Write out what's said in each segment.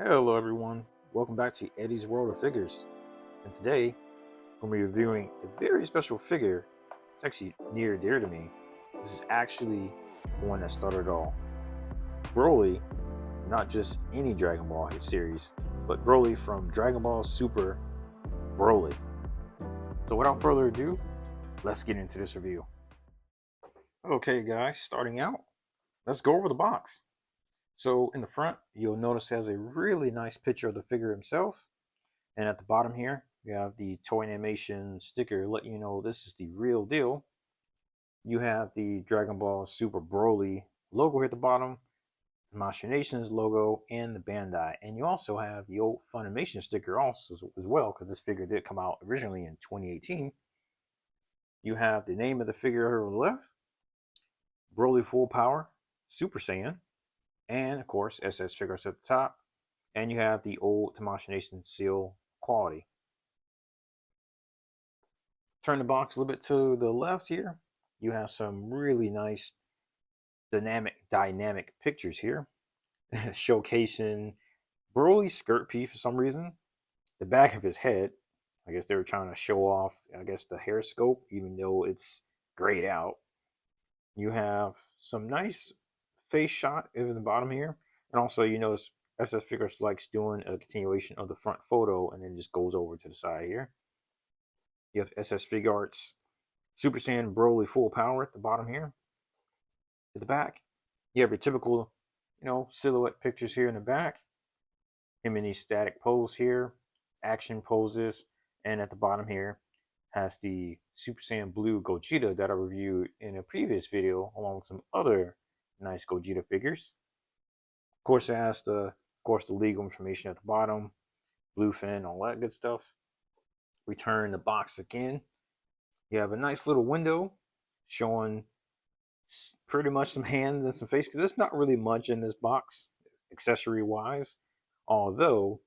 Hello everyone, welcome back to Eddie's World of Figures. And today, we're going to be reviewing a very special figure. It's actually near and dear to me. This is actually the one that started it all. Broly, not just any Dragon Ball series, but Broly from Dragon Ball Super Broly. So without further ado, let's get into this review. Okay guys, starting out, let's go over the box. So in the front, you'll notice it has a really nice picture of the figure himself. And at the bottom here, you have the toy animation sticker letting you know this is the real deal. You have the Dragon Ball Super Broly logo here at the bottom, the Machinations logo, and the Bandai. And you also have the old Funimation sticker also as well, because this figure did come out originally in 2018. You have the name of the figure here on the left, Broly Full Power, Super Saiyan, and of course SS Figuarts at the top. And you have the old Tamashii seal quality. Turn the box a little bit to the left here. You have some really nice dynamic pictures here showcasing Broly's skirt piece for some reason, the back of his head. I guess they were trying to show off, I guess, the hair scope, even though it's grayed out. You have some nice face shot in the bottom here. And also, you notice SS Figures likes doing a continuation of the front photo and then just goes over to the side here. You have SS Figuarts Super Saiyan Broly Full Power at the bottom here. At the back, you have your typical, silhouette pictures here in the back. Him in these static pose here, action poses, and at the bottom here has the Super Saiyan Blue Gogeta that I reviewed in a previous video, along with some other nice Gogeta figures. Of course, it has the legal information at the bottom, bluefin, all that good stuff. Return the box again. You have a nice little window showing pretty much some hands and some face, because there's not really much in this box accessory wise, although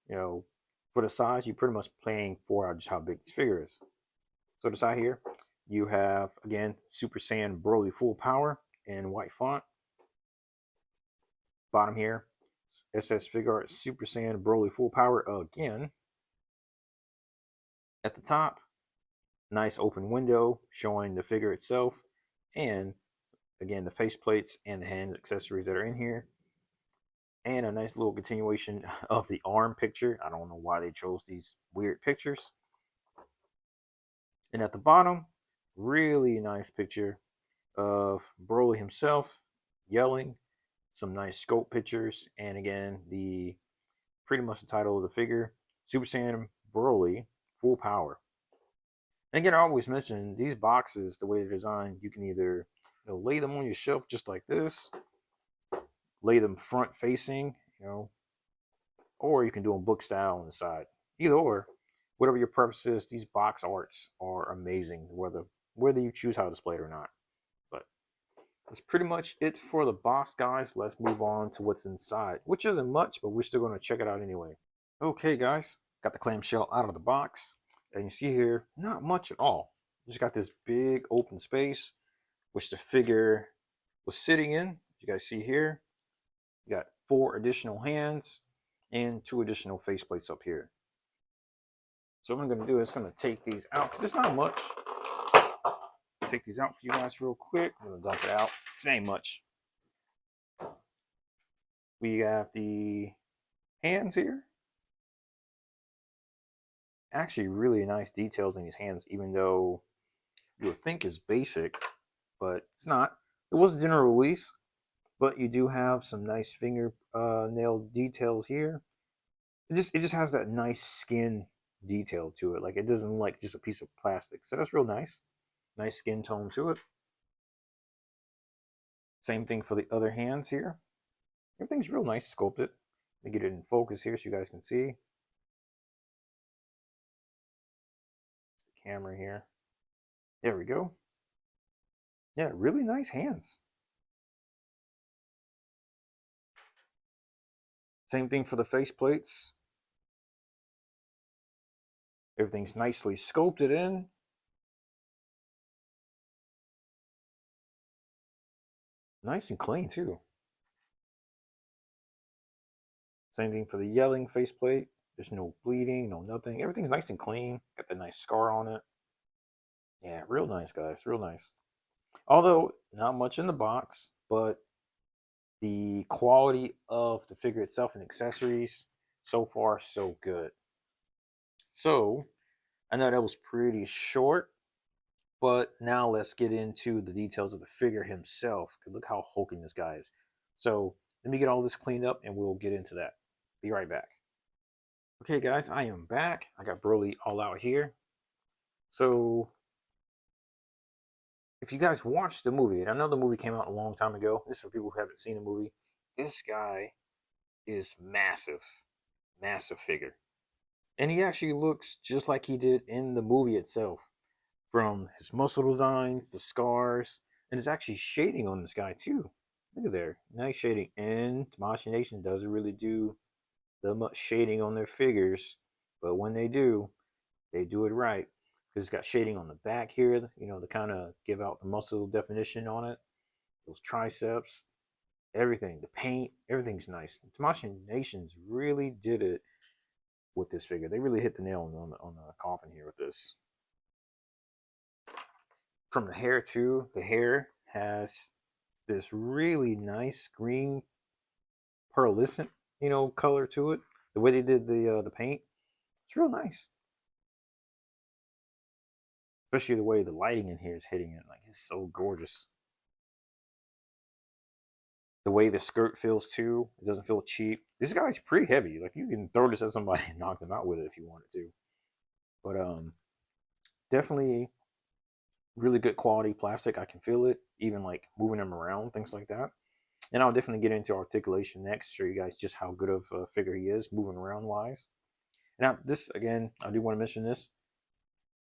for the size you're pretty much playing for out just how big this figure is. So the side here you have again Super Saiyan Broly Full Power in white font. Bottom here, SS Figuarts Super Saiyan Broly Full Power again. At the top, nice open window showing the figure itself, and again the face plates and the hand accessories that are in here, and a nice little continuation of the arm picture. I don't know why they chose these weird pictures. And at the bottom, really nice picture of Broly himself yelling, some nice scope pictures, and again the pretty much the title of the figure, Super Saiyan Broly Full Power. And again, I always mention these boxes, the way they're designed, you can either lay them on your shelf just like this, lay them front facing, or you can do them book style on the side. Either or, whatever your preference is, these box arts are amazing, whether you choose how to display it or not. But that's pretty much it for the box, guys. Let's move on to what's inside, which isn't much, but we're still going to check it out anyway. Okay, guys, got the clamshell out of the box, and you see here, not much at all. You just got this big open space, which the figure was sitting in. As you guys see here, you got 4 additional hands and 2 additional faceplates up here. So what I'm going to do is going to take these out, because it's not much. Take these out for you guys real quick. I'm going to dump it out. It ain't much. We got the hands here. Actually, really nice details in these hands, even though you would think it's basic, but it's not. It was a general release, but you do have some nice finger nail details here. It just has that nice skin detail to it. Like, it doesn't look like just a piece of plastic. So that's real nice. Nice skin tone to it. Same thing for the other hands here. Everything's real nice sculpted. Let me get it in focus here so you guys can see. The camera here. There we go. Yeah, really nice hands. Same thing for the face plates. Everything's nicely sculpted in. Nice and clean too. Same thing for the yelling faceplate. There's no bleeding, no nothing. Everything's nice and clean. Got the nice scar on it. Yeah, real nice, guys. Real nice. Although not much in the box, but the quality of the figure itself and accessories, so far so good. So I know that was pretty short, but now let's get into the details of the figure himself. Look how hulking this guy is. So let me get all this cleaned up and we'll get into that. Be right back. Okay, guys, I am back. I got Broly all out here. So if you guys watched the movie, and I know the movie came out a long time ago, this is for people who haven't seen the movie. This guy is massive, massive figure. And he actually looks just like he did in the movie itself. From his muscle designs, the scars, and there's actually shading on this guy too. Look at there, nice shading. And Tamashii Nation doesn't really do the much shading on their figures, but when they do it right. Because it's got shading on the back here, you know, to kind of give out the muscle definition on it. Those triceps, everything, the paint, everything's nice. Tamashii Nations really did it with this figure. They really hit the nail on the coffin here with this. From the hair too, the hair has this really nice green pearlescent, you know, color to it. The way they did the paint, it's real nice. Especially the way the lighting in here is hitting it, like it's so gorgeous. The way the skirt feels too, it doesn't feel cheap. This guy's pretty heavy. Like you can throw this at somebody and knock them out with it if you wanted to. But definitely really good quality plastic. I can feel it, even like moving them around, things like that. And I'll definitely get into articulation next, show you guys just how good of a figure he is, moving around wise. Now, this again, I do want to mention this.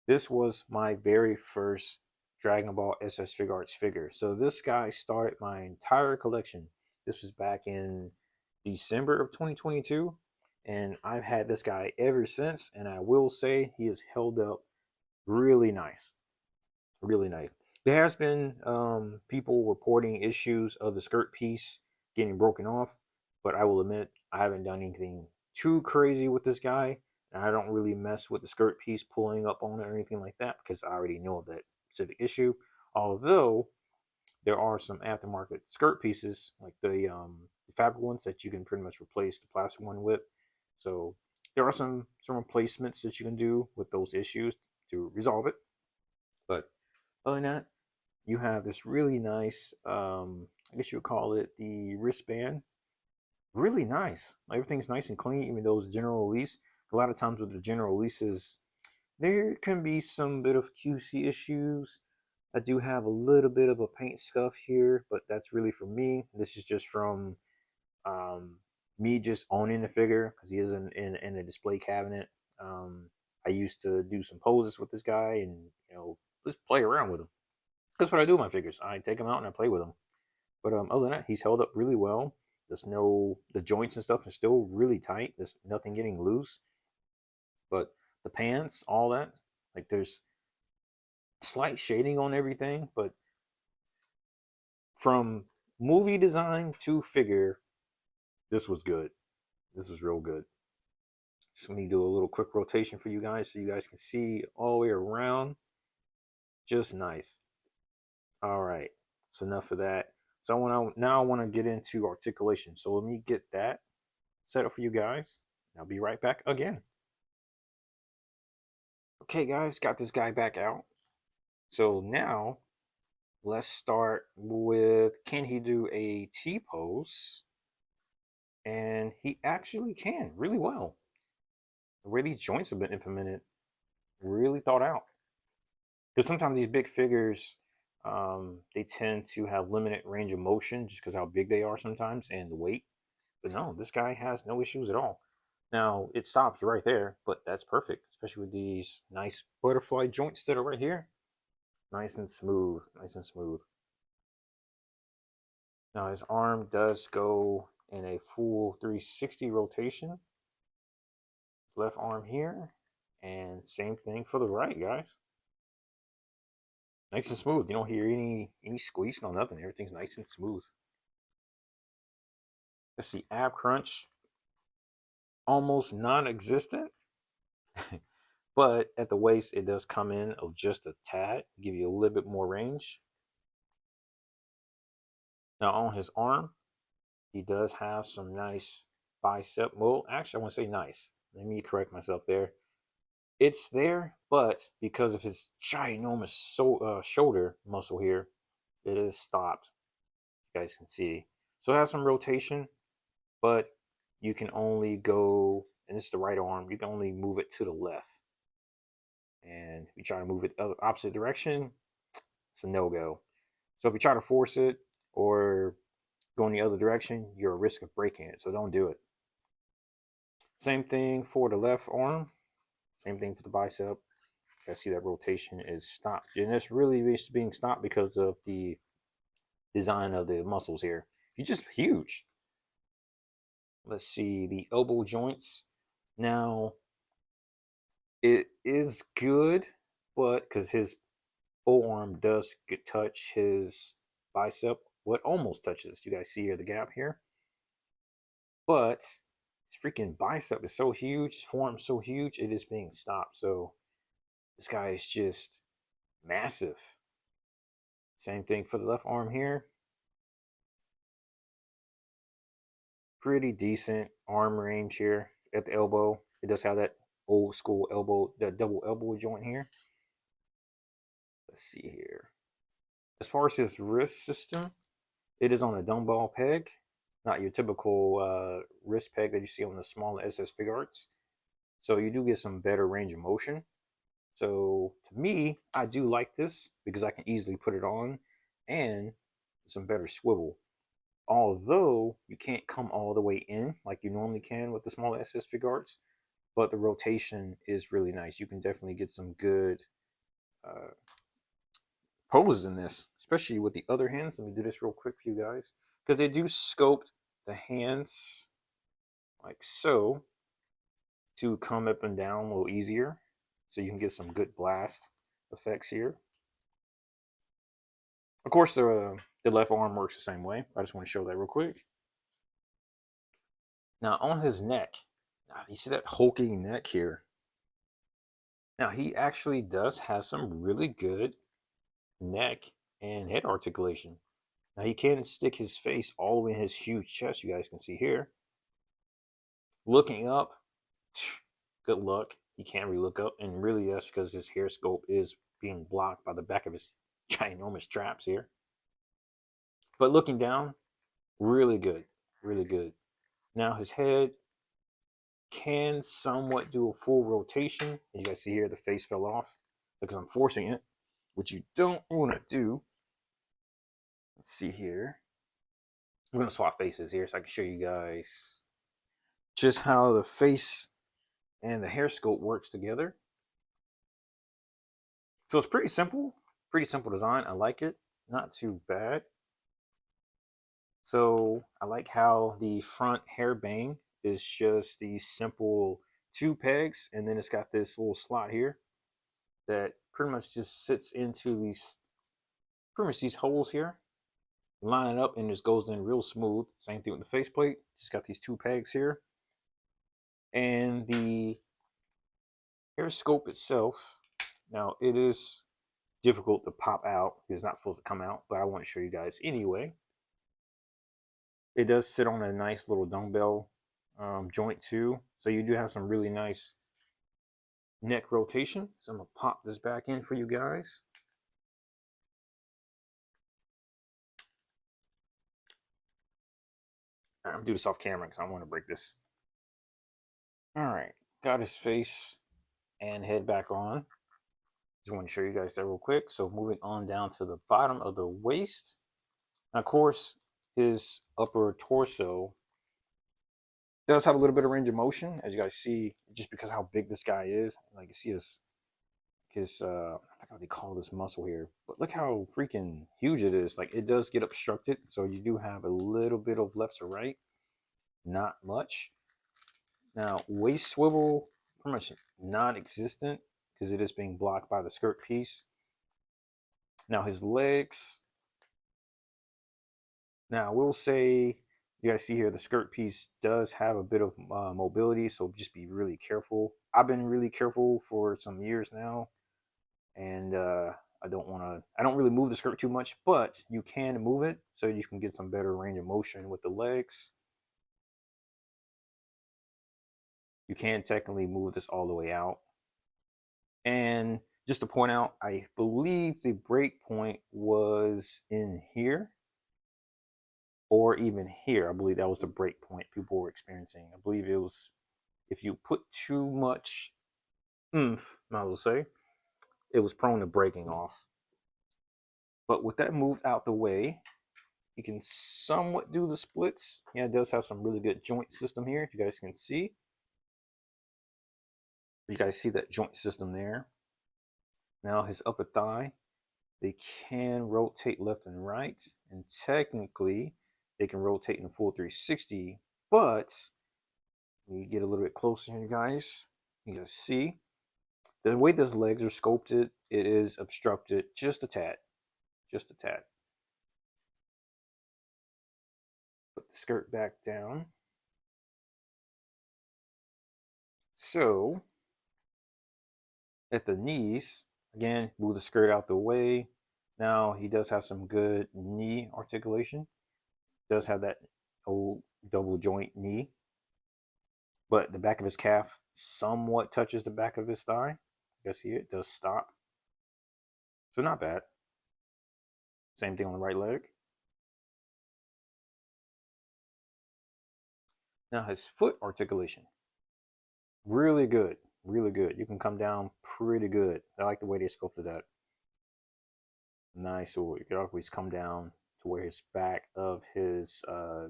This was my very first Dragon Ball SS Figuarts figure. So this guy started my entire collection. This was back in December of 2022. And I've had this guy ever since. And I will say he has held up really nice. Really nice. There has been people reporting issues of the skirt piece getting broken off. But I will admit, I haven't done anything too crazy with this guy. And I don't really mess with the skirt piece pulling up on it or anything like that because I already know that specific issue. Although there are some aftermarket skirt pieces like the fabric ones that you can pretty much replace the plastic one with. So there are some replacements that you can do with those issues to resolve it. But other than that, you have this really nice, I guess you would call it the wristband. Really nice. Everything's nice and clean, even though it's general release. A lot of times with the general releases, there can be some bit of QC issues. I do have a little bit of a paint scuff here, but that's really for me. This is just from um, me just owning the figure because he is in a display cabinet. Um, I used to do some poses with this guy and, you know, just play around with him. That's what I do with my figures. I take them out and I play with them. But other than that, he's held up really well. There's no, the joints and stuff are still really tight. There's nothing getting loose. But the pants, all that, like there's slight shading on everything. But from movie design to figure, this was good. This was real good. So let me do a little quick rotation for you guys so you guys can see all the way around. Just nice. All right. So enough of that. So now I want to get into articulation. So let me get that set up for you guys. I'll be right back again. Okay, guys, got this guy back out. So now let's start with, can he do a T pose? And he actually can really well. The way these joints have been implemented, really thought out. Because sometimes these big figures, they tend to have limited range of motion just because how big they are sometimes and the weight. But no, this guy has no issues at all. Now it stops right there, but that's perfect, especially with these nice butterfly joints that are right here. Nice and smooth, nice and smooth. Now his arm does go in a full 360 rotation. Left arm here, and same thing for the right, guys. Nice and smooth. You don't hear any squeaks, no nothing. Everything's nice and smooth. Let's see, ab crunch. almost non-existent. But at the waist, it does come in of just a tad, give you a little bit more range. Now on his arm, he does have some nice bicep. Well, actually, I want to say nice. Let me correct myself there. It's there, but because of his ginormous shoulder muscle here, it is stopped. You guys can see. So it has some rotation, but you can only go, and it's the right arm, you can only move it to the left. And if you try to move it the opposite direction, it's a no-go. So if you try to force it or go in the other direction, you're at risk of breaking it. So don't do it. Same thing for the left arm. Same thing for the bicep. I see that rotation is stopped. And it's really being stopped because of the design of the muscles here. He's just huge. Let's see the elbow joints. Now, it is good, but because his forearm does touch his bicep, what almost touches. You guys see here the gap here, but his freaking bicep is so huge, his forearm is so huge, it is being stopped. So this guy is just massive. Same thing for the left arm here. Pretty decent arm range here at the elbow. It does have that old school elbow, that double elbow joint here. Let's see here. As far as his wrist system, it is on a dumbbell peg, not your typical wrist peg that you see on the smaller SS Figuarts. So you do get some better range of motion. So to me, I do like this because I can easily put it on and some better swivel. Although you can't come all the way in like you normally can with the smaller SS Figuarts, but the rotation is really nice. You can definitely get some good uh, poses in this, especially with the other hands. Let me do this real quick for you guys because they do sculpt the hands like so to come up and down a little easier, so you can get some good blast effects here. Of course, the left arm works the same way. I just want to show that real quick. Now on his neck, now you see that hulking neck here. Now he actually does have some really good neck and head articulation. Now he can stick his face all the way in his huge chest. You guys can see here. Looking up, good luck. He can't really look up, and really that's because his hair scope is being blocked by the back of his ginormous traps here. But looking down, really good, really good. Now his head can somewhat do a full rotation. You guys see here the face fell off because I'm forcing it, which you don't want to do. Let's see here. I'm going to swap faces here so I can show you guys just how the face and the hair sculpt works together. So it's pretty simple design. I like it, not too bad. So I like how the front hair bang is just these simple two pegs, and then it's got this little slot here that pretty much just sits into these holes here. Line it up and just goes in real smooth. Same thing with the faceplate. Just got these two pegs here. And the hair scope itself, now it is difficult to pop out. It's not supposed to come out, but I want to show you guys anyway. It does sit on a nice little dumbbell joint too. So you do have some really nice neck rotation. So I'm going to pop this back in for you guys. I'm going to do this off camera because I don't want to break this. All right, got his face and head back on. Just want to show you guys that real quick. So moving on down to the bottom of the waist. Now, of course, his upper torso does have a little bit of range of motion, as you guys see, just because how big this guy is. Like you see his I forgot what they call this muscle here, but look how freaking huge it is. Like it does get obstructed, so you do have a little bit of left to right, not much. Now waist swivel, pretty much non-existent because it is being blocked by the skirt piece. Now his legs. Now we'll say You guys see here the skirt piece does have a bit of mobility, so just be really careful. I've been really careful for some years now, and I don't want to. I don't really move the skirt too much, but you can move it so you can get some better range of motion with the legs. You can technically move this all the way out. And just to point out, I believe the break point was in here or even here. I believe that was the break point people were experiencing. I believe it was if you put too much oomph, I will say, it was prone to breaking off. But with that moved out the way, you can somewhat do the splits. Yeah, it does have some really good joint system here, if you guys can see. You guys see that joint system there. Now his upper thigh, they can rotate left and right, and technically they can rotate in a full 360, but when you get a little bit closer here, guys, you guys see the way those legs are sculpted, it is obstructed just a tad. Just a tad. Put the skirt back down. So at the knees, again, move the skirt out the way. Now he does have some good knee articulation. Does have that old double joint knee, but the back of his calf somewhat touches the back of his thigh. You guys see it does stop. So not bad. Same thing on the right leg. Now his foot articulation, really good, really good. You can come down pretty good. I like the way they sculpted that. Nice. So you can always come down to where his back of his, I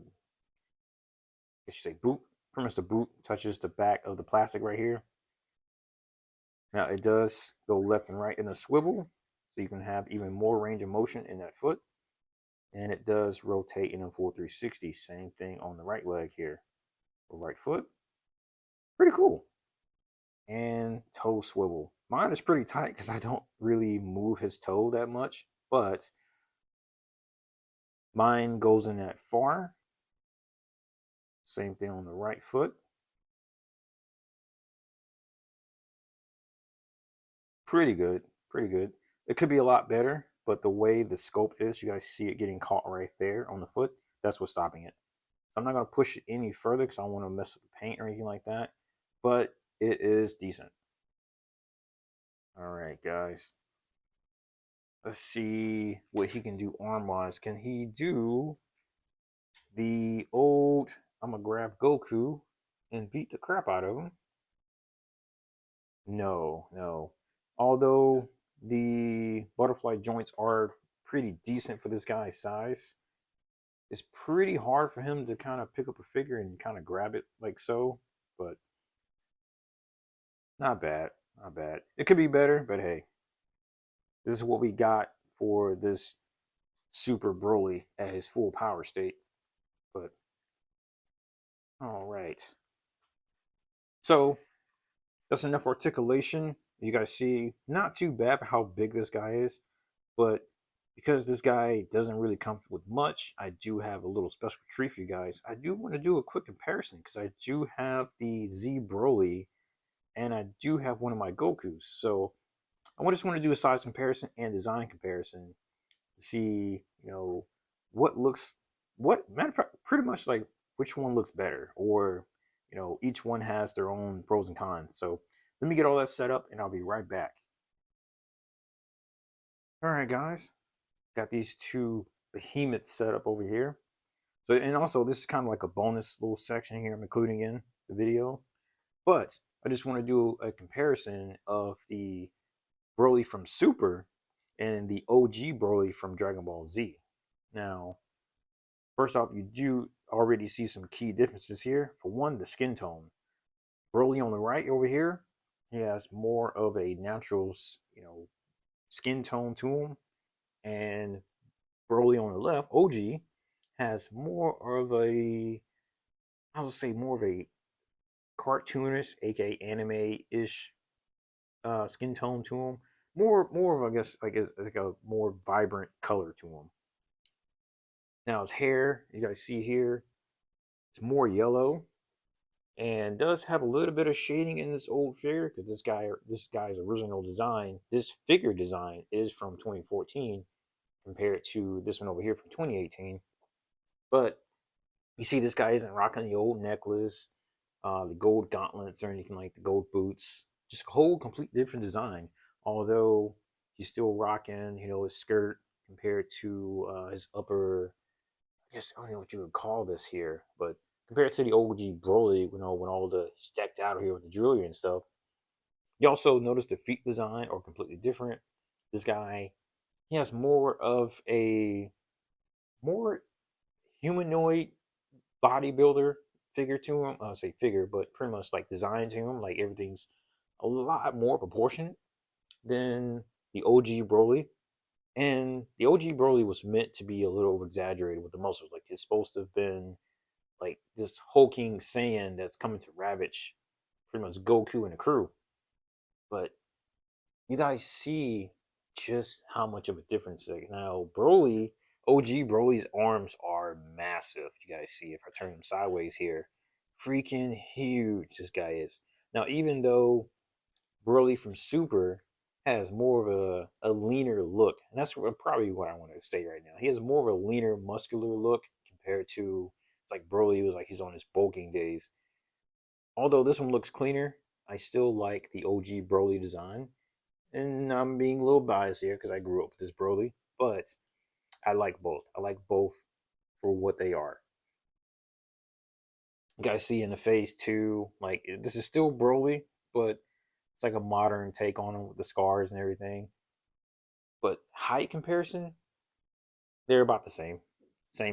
guess you say boot, pretty much the boot touches the back of the plastic right here. Now it does go left and right in a swivel, so you can have even more range of motion in that foot. And it does rotate in a full 360. Same thing on the right leg here. The right foot. Pretty cool. And toe swivel. Mine is pretty tight because I don't really move his toe that much, but mine goes in that far. Same thing on the right foot. Pretty good. Pretty good. It could be a lot better, but the way the sculpt is, you guys see it getting caught right there on the foot. That's what's stopping it. So I'm not going to push it any further because I don't want to mess up the paint or anything like that. But it is decent. All right, guys. Let's see what he can do arm-wise. Can he do the old, I'm going to grab Goku and beat the crap out of him? No, no. Although the butterfly joints are pretty decent for this guy's size, it's pretty hard for him to kind of pick up a figure and kind of grab it like so. But not bad. Not bad. It could be better, but hey, this is what we got for this Super Broly at his full power state. But all right. So that's enough articulation. You guys see, not too bad for how big this guy is, but because this guy doesn't really come with much, I do have a little special treat for you guys. I do want to do a quick comparison because I do have the Z Broly and I do have one of my Gokus. So I just want to do a size comparison and design comparison to see, what looks, what, matter of fact, pretty much like which one looks better, or, each one has their own pros and cons. So let me get all that set up and I'll be right back. All right, guys, got these two behemoths set up over here. So, and also this is kind of like a bonus little section here I'm including in the video. But I just want to do a comparison of the Broly from Super and the OG Broly from Dragon Ball Z. Now, first off, you do already see some key differences here. For one, the skin tone. Broly on the right over here, he has more of a natural, skin tone to him, and Broly on the left, OG, has more of a, I would say, more of a cartoonish, aka anime-ish skin tone to him. More of, I guess, like a more vibrant color to him. Now his hair, you guys see here, It's more yellow and does have a little bit of shading in this old figure because this guy's original design, this figure design, is from 2014 compared to this one over here from 2018. But you see, this guy isn't rocking the old necklace, the gold gauntlets, or anything like the gold boots. Just a whole complete different design. Although he's still rocking, his skirt compared to his upper. I guess I don't know what you would call this here, but compared to the OG Broly, when all the he's decked out here with the jewelry and stuff. You also notice the feet design are completely different. This guy, he has more of a more humanoid bodybuilder figure to him. I say figure, but pretty much like design to him. Like everything's a lot more proportionate than the OG Broly. And the OG Broly was meant to be a little over exaggerated with the muscles. Like it's supposed to have been like this hulking Saiyan that's coming to ravage pretty much Goku and the crew. But you guys see just how much of a difference. Like now, Broly, OG Broly's arms are massive. You guys see if I turn them sideways here, freaking huge. This guy is. Now, even though Broly from Super has more of a leaner look, and that's probably what I want to say right now. He has more of a leaner, muscular look compared to it's like Broly was like he's on his bulking days. Although this one looks cleaner, I still like the OG Broly design. And I'm being a little biased here because I grew up with this Broly, but I like both. I like both for what they are. You guys see in the face too, like this is still Broly, but it's like a modern take on him with the scars and everything. But height comparison, they're about the same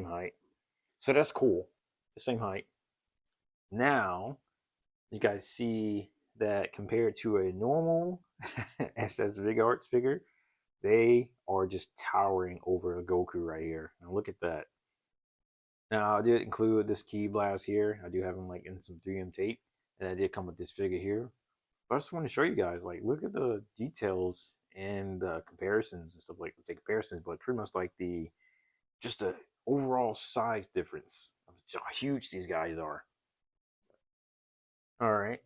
height. So that's cool. The same height. Now you guys see that compared to a normal SS Figuarts figure, they are just towering over a Goku right here. Now look at that. Now I did include this key blast here. I do have them like in some 3M tape, and I did come with this figure here. But I just want to show you guys, like, look at the details and the comparisons and stuff like. Let's say comparisons, but pretty much like the just the overall size difference. It's how huge these guys are. All right,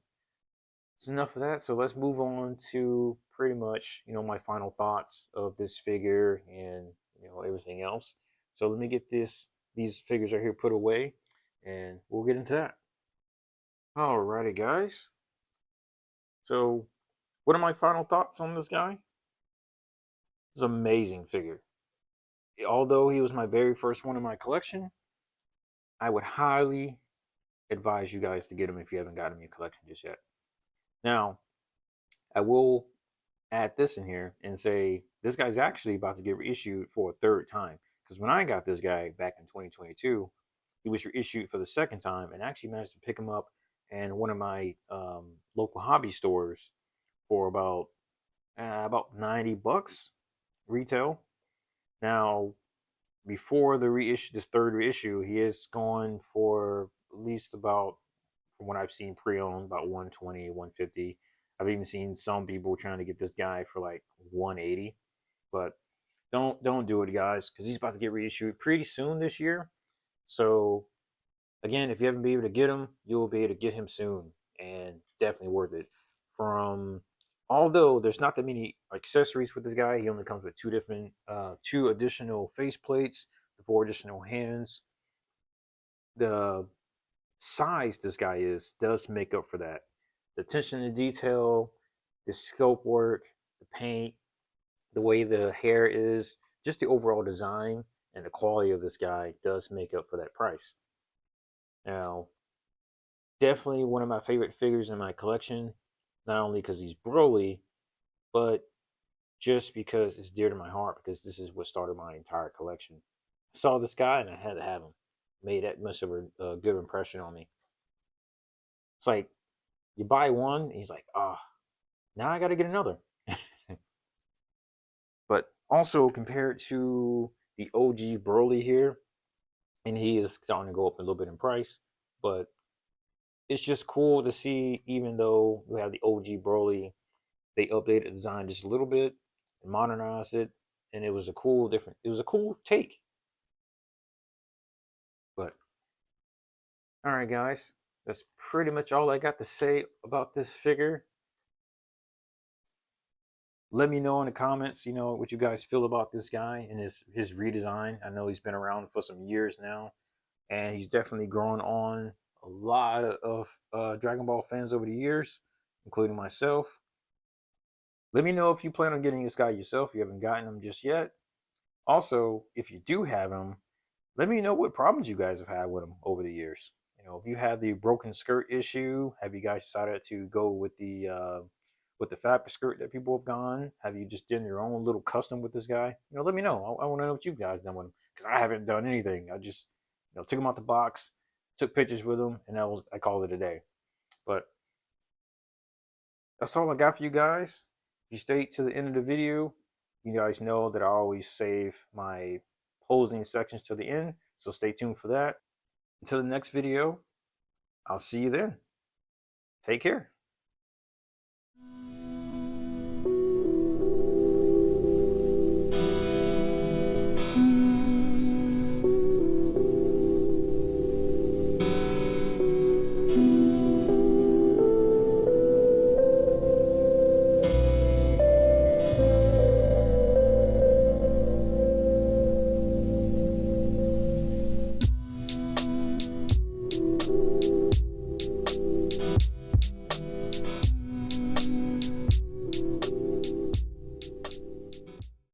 it's enough of that. So let's move on to pretty much my final thoughts of this figure and everything else. So let me get these figures right here put away, and we'll get into that. Alrighty, guys. So, what are my final thoughts on this guy? It's an amazing figure. Although he was my very first one in my collection, I would highly advise you guys to get him if you haven't got him in your collection just yet. Now, I will add this in here and say this guy's actually about to get reissued for a third time. Because when I got this guy back in 2022, he was reissued for the second time and actually managed to pick him up in one of my local hobby stores for about $90 retail. Now, before the reissue, this third reissue, he is going for at least about, from what I've seen pre-owned, about 120, 150. I've even seen some people trying to get this guy for like 180. But don't do it, guys, because he's about to get reissued pretty soon this year. So again, if you haven't been able to get him, you'll be able to get him soon, and definitely worth it. From Although there's not that many accessories with this guy, he only comes with two additional face plates, the 4 additional hands. The size this guy is does make up for that. The attention to detail, the scope work, the paint, the way the hair is, just the overall design and the quality of this guy does make up for that price. Now, definitely one of my favorite figures in my collection, not only because he's Broly, but just because it's dear to my heart, because this is what started my entire collection. I saw this guy and I had to have him. Made that much of a good impression on me. It's like you buy one, and he's like, now I got to get another. But also compared to the OG Broly here, and he is starting to go up a little bit in price, but it's just cool to see, even though we have the OG Broly, they updated the design just a little bit and modernized it, and it was a cool take. But All right, guys, that's pretty much all I got to say about this figure. Let me know in the comments, what you guys feel about this guy and his redesign. I know he's been around for some years now, and he's definitely grown on a lot of Dragon Ball fans over the years, including myself. Let me know if you plan on getting this guy yourself. If you haven't gotten him just yet. Also, if you do have him, let me know what problems you guys have had with him over the years. If you had the broken skirt issue, have you guys decided to go with the fabric skirt that people have gone? Have you just done your own little custom with this guy? Let me know. I want to know what you guys done with him because I haven't done anything. I just took him out the box, took pictures with him, and I called it a day. But that's all I got for you guys. If you stayed to the end of the video, you guys know that I always save my posing sections to the end, so stay tuned for that. Until the next video, I'll see you then. Take care.